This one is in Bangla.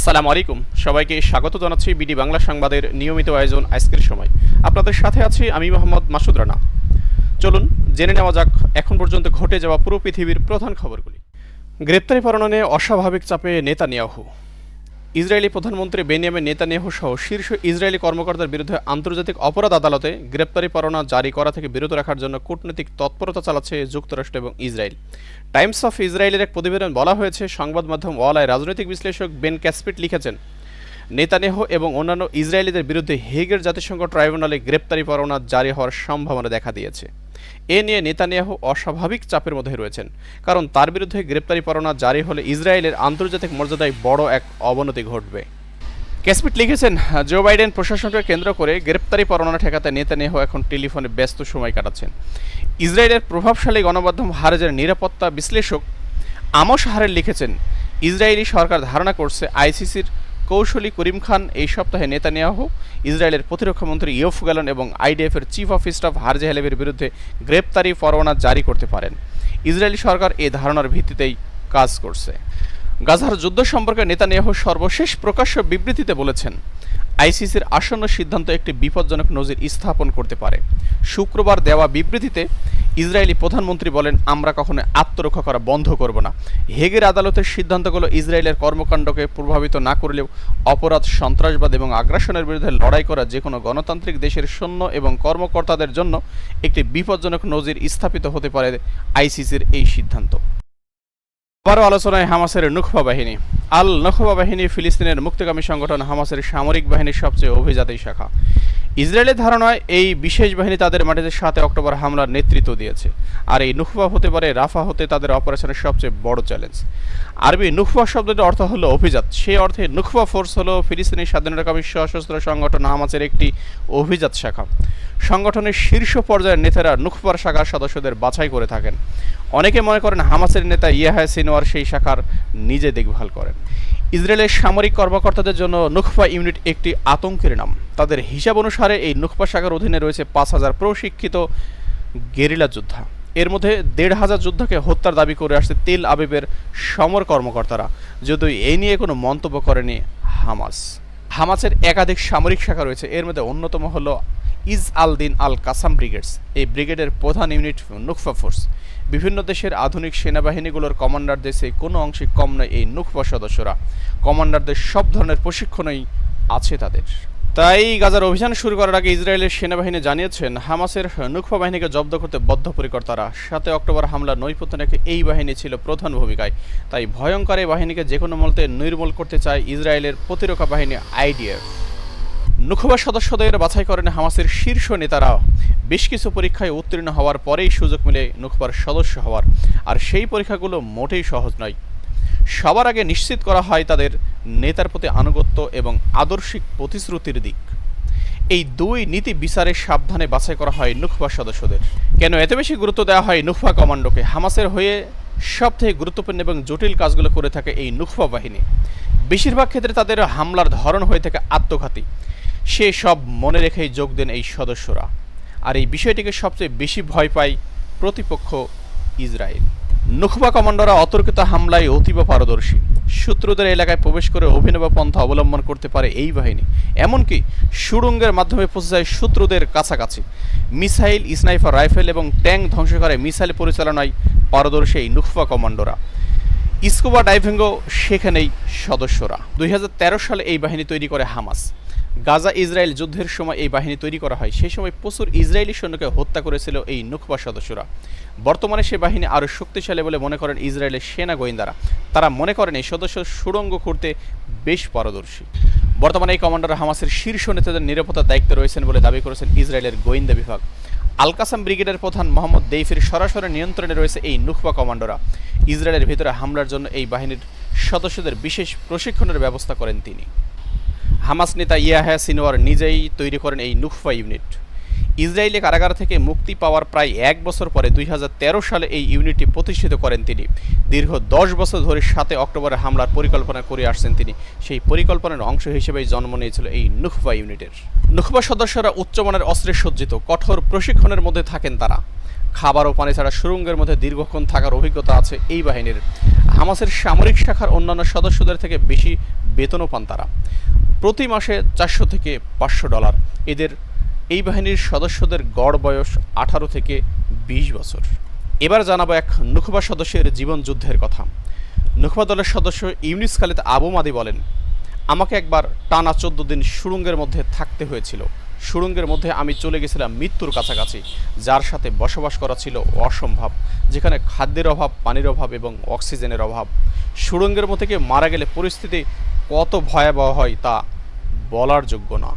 আসসালামু আলাইকুম, সবাইকে স্বাগত জানাচ্ছি বিডি বাংলা সংবাদের নিয়মিত আয়োজন আজকের সময়। আপনাদের সাথে আছি আমি মোহাম্মদ মাসুদ রানা। চলুন জেনে নেওয়া যাক এখন পর্যন্ত ঘটে যাওয়া পুরো পৃথিবীর প্রধান খবরগুলি। গ্রেপ্তারি পরোয়ানা অস্বাভাবিক চাপে নেতানিয়াহু। ইসরায়েলি প্রধানমন্ত্রী বেনিয়ামিন নেতানিয়াহু সহ শীর্ষ ইসরায়েলি কর্মকর্তার বিরুদ্ধে আন্তর্জাতিক অপরাধ আদালতে গ্রেপ্তারি পরোয়ানা জারি করা থেকে বিরত রাখার জন্য কূটনৈতিক তৎপরতা চালাচ্ছে যুক্তরাষ্ট্র এবং ইসরায়েল। টাইমস অফ ইসরায়েলের এক প্রতিবেদন বলা হয়েছে, সংবাদ মাধ্যম ওয়ালায় রাজনৈতিক বিশ্লেষক বেন ক্যাসপিট লিখেছেন, নেতানিয়াহু এবং অন্যান্য ইসরায়েলিদের বিরুদ্ধে হেগের জাতিসংঘ ট্রাইব্যুনালে গ্রেপ্তারি পরোয়ানা জারি হওয়ার সম্ভাবনা দেখা দিয়েছে। এ নিয়ে নেতানিয়াহু অস্বাভাবিক চাপের মধ্যে রয়েছেন, কারণ তার বিরুদ্ধে গ্রেপ্তারি পরোয়ানা জারি হলে ইসরায়েলের আন্তর্জাতিক মর্যাদায় বড় এক অবনতি ঘটবে। ক্যাসপিট লিখেছেন, জো বাইডেন প্রশাসনকে কেন্দ্র করে গ্রেপ্তারি পরোয়ানা ঠেকাতে নেতানিয়াহু এখন টেলিফোনে ব্যস্ত সময় কাটাচ্ছেন। ইসরায়েলের প্রভাবশালী গণমাধ্যম হারেজের নিরাপত্তা বিশ্লেষক আমস হারের লিখেছেন, ইসরায়েলি সরকার ধারণা করছে আইসিসির কৌশলী করিম খান এই সপ্তাহে নেতানিয়াহু, ইসরায়েলের প্রতিরক্ষামন্ত্রী ইয়োফ গ্যালন এবং আইডিএফের চিফ অফ স্টাফ হারজে হালেভের বিরুদ্ধে গ্রেপ্তারি পরোয়ানা জারি করতে পারেন। ইসরায়েলি সরকার এই ধারণার ভিত্তিতেই কাজ করছে। গাজার যুদ্ধ সম্পর্কে নেতানিয়াহু সর্বশেষ প্রকাশ্য বিবৃতিতে বলেছেন, আইসিসির আসন্ন সিদ্ধান্ত একটি বিপজ্জনক নজির স্থাপন করতে পারে। শুক্রবার দেওয়া বিবৃতিতে ইসরায়েলি প্রধানমন্ত্রী বলেন, আমরা কখনো আত্মরক্ষা করা বন্ধ করব না। হেগের আদালতের সিদ্ধান্তগুলো ইসরায়েলের কর্মকাণ্ডকে প্রভাবিত না করলেও অপরাধ, সন্ত্রাসবাদ এবং আগ্রাসনের বিরুদ্ধে লড়াই করা যে কোনো গণতান্ত্রিক দেশের সৈন্য এবং কর্মকর্তাদের জন্য একটি বিপজ্জনক নজির স্থাপিত হতে পারে আইসিসির এই সিদ্ধান্ত। আবারও আলোচনায় হামাসের নুখবা বাহিনী। আল নখবা বাহিনী ফিলিস্তিনের মুক্তিকামী সংগঠন হামাসের সামরিক বাহিনীর সবচেয়ে অভিজাত শাখা। ইসরায়েলের ধারণায় এই বিশেষ বাহিনী তাদের মাটিতে 7 অক্টোবর হামলার নেতৃত্ব দিয়েছে, আর এই নুখবা হতে পারে রাফা হতে তাদের অপারেশনের সবচেয়ে বড় চ্যালেঞ্জ। আরবি নুখবা শব্দটির অর্থ হলো অভিজাত। সেই অর্থে নুখবা ফোর্স হলো ফিলিস্তিনি স্বাধীনতাকামী সশস্ত্র সংগঠন হামাসের একটি অভিজাত শাখা। সংগঠনের শীর্ষ পর্যায়ের নেতারা নুখবার শাখার সদস্যদের বাছাই করে থাকেন। অনেকে মনে করেন হামাসের নেতা ইয়াহয়া সিনওয়ার সেই শাখার নিজে দেখভাল করেন। ইসরায়েলের সামরিক কর্মকর্তাদের জন্য নুখবা ইউনিট একটি আতঙ্কের নাম। তাদের হিসাব অনুসারে এই নুখবা শাখার অধীনে রয়েছে 5000 প্রশিক্ষিত গেরিলা যোদ্ধা। এর মধ্যে 1500 যোদ্ধাকে হত্যার দাবি করে আসছে তেল আবিবের সমর কর্মকর্তারা, যদিও এই নিয়ে কোনো মন্তব্য করেনি হামাস। হামাসের একাধিক সামরিক শাখা রয়েছে, এর মধ্যে অন্যতম হল ইজ আল দিন আল কাসাম ব্রিগেডস। এই ব্রিগেডের প্রধান ইউনিট নুখবা ফোর্স। বিভিন্ন দেশের আধুনিক সেনাবাহিনীগুলোর কমান্ডারদের সেই কোনো অংশে কম নয় এই নুখবা সদস্যরা। কমান্ডারদের সব ধরনের প্রশিক্ষণই আছে তাদের। তাই গাজার অভিযান শুরু করার আগে ইসরায়েলের সেনাবাহিনী জানিয়েছেন, হামাসের নুখবা বাহিনীকে জব্দ করতে বদ্ধপরিকর তারা। 7 অক্টোবর হামলার নৈপথ্য রেখে এই বাহিনী ছিল প্রধান ভূমিকায়। তাই ভয়ঙ্কর এই বাহিনীকে যে কোনো মূল্যে নির্মূল করতে চায় ইসরায়েলের প্রতিরক্ষা বাহিনী আইডিএফ। নুখবা সদস্যদের বাছাই করেন হামাসের শীর্ষ নেতারা। বেশ কিছু পরীক্ষায় উত্তীর্ণ হওয়ার পরেই সুযোগ মিলে নুখবার সদস্য হওয়ার, আর সেই পরীক্ষাগুলো মোটেই সহজ নয়। সবার আগে নিশ্চিত করা হয় তাদের নেতার প্রতি আনুগত্য এবং আদর্শিক প্রতিশ্রুতির দিক। এই দুই নীতি বিচারে সাবধানে বাছাই করা হয় নুখবা সদস্যদের। কেন এত বেশি গুরুত্ব দেওয়া হয় নুখবা কমান্ডোকে? হামাসের হয়ে সবথেকে গুরুত্বপূর্ণ এবং জটিল কাজগুলো করে থাকে এই নুখবা বাহিনী। বেশিরভাগ ক্ষেত্রে তাদের হামলার ধরন হয়ে থাকে আত্মঘাতী। সে সব মনে রেখেই যোগ দেন এই সদস্যরা, আর এই বিষয়টিকে সবচেয়ে বেশি ভয় পায় প্রতিপক্ষ ইসরায়েল। নুখবা কমান্ডোরা অতর্কিত হামলায় অতীব পারদর্শী। শত্রুদের এলাকায় প্রবেশ করে অভিনব পন্থা অবলম্বন করতে পারে এই বাহিনী। এমনকি সুড়ঙ্গের মাধ্যমে পৌঁছে যায় শত্রুদের কাছাকাছি। মিসাইল, স্নাইপার রাইফেল এবং ট্যাঙ্ক ধ্বংস করে মিসাইল পরিচালনায় পারদর্শী এই নুখবা কমান্ডোরা। স্কুবা ডাইভিংও সেখানেই সদস্যরা। 2013 সালে এই বাহিনী তৈরি করে হামাস। গাজা ইসরায়েল যুদ্ধের সময় এই বাহিনী তৈরি করা হয়। সেই সময় প্রচুর ইসরায়েলি সৈন্যকে হত্যা করেছিল এই নুখবা সদস্যরা। বর্তমানে সে বাহিনী আরও শক্তিশালী বলে মনে করেন ইসরায়েলের সেনা গোয়েন্দারা। তারা মনে করেন এই সদস্য সুড়ঙ্গ করতে বেশ পারদর্শী। বর্তমানে এই কমান্ডার হামাসের শীর্ষ নেতাদের নিরাপত্তার দায়িত্বে রয়েছেন বলে দাবি করেছেন ইসরায়েলের গোয়েন্দা বিভাগ। আল কাসাম ব্রিগেডের প্রধান মোহাম্মদ দেইফের সরাসরি নিয়ন্ত্রণে রয়েছে এই নুখবা কমান্ডোরা। ইসরায়েলের ভিতরে হামলার জন্য এই বাহিনীর সদস্যদের বিশেষ প্রশিক্ষণের ব্যবস্থা করেন তিনি। হামাস নেতা ইয়াহয়া সিনওয়ার নিজেই তৈরি করেন এই নুখবা ইউনিট। ইসরায়েলি কারাগার থেকে মুক্তি পাওয়ার প্রায় 1 বছর পরে 2013 সালে এই ইউনিটটি প্রতিষ্ঠিত করেন তিনি। দীর্ঘ 10 বছর ধরে 7 অক্টোবরের হামলার পরিকল্পনা করে আসছেন তিনি। সেই পরিকল্পনার অংশ হিসেবেই জন্ম নিয়েছিল এই নুখবা ইউনিটের। নুখবা সদস্যরা উচ্চমানের অস্ত্রে সজ্জিত, কঠোর প্রশিক্ষণের মধ্যে থাকেন তারা। খাবার ও পানি ছাড়া সুড়ঙ্গের মধ্যে দীর্ঘক্ষণ থাকার অভিজ্ঞতা আছে এই বাহিনীর। হামাসের সামরিক শাখার অন্যান্য সদস্যদের থেকে বেশি বেতনও পান তারা, প্রতি মাসে 400 থেকে $500। এদের এই বাহিনীর সদস্যদের গড় বয়স 18 থেকে 20 বছর। এবার জানাবো এক নুখবা সদস্যের জীবন যুদ্ধের কথা। নুখবা দলের সদস্য ইউনিস খালিদ আবু মাদি বলেন, আমাকে একবার টানা 14 দিন সুড়ঙ্গের মধ্যে থাকতে হয়েছিল। সুড়ঙ্গের মধ্যে আমি চলে গেছিলাম মৃত্যুর কাছাকাছি, যার সাথে বসবাস করা ছিল অসম্ভব, যেখানে খাদ্যের অভাব, পানির অভাব এবং অক্সিজেনের অভাব। সুড়ঙ্গের মধ্যে কেউ মারা গেলে পরিস্থিতি কত ভয়াবহ হয় তা বলার যোগ্য না।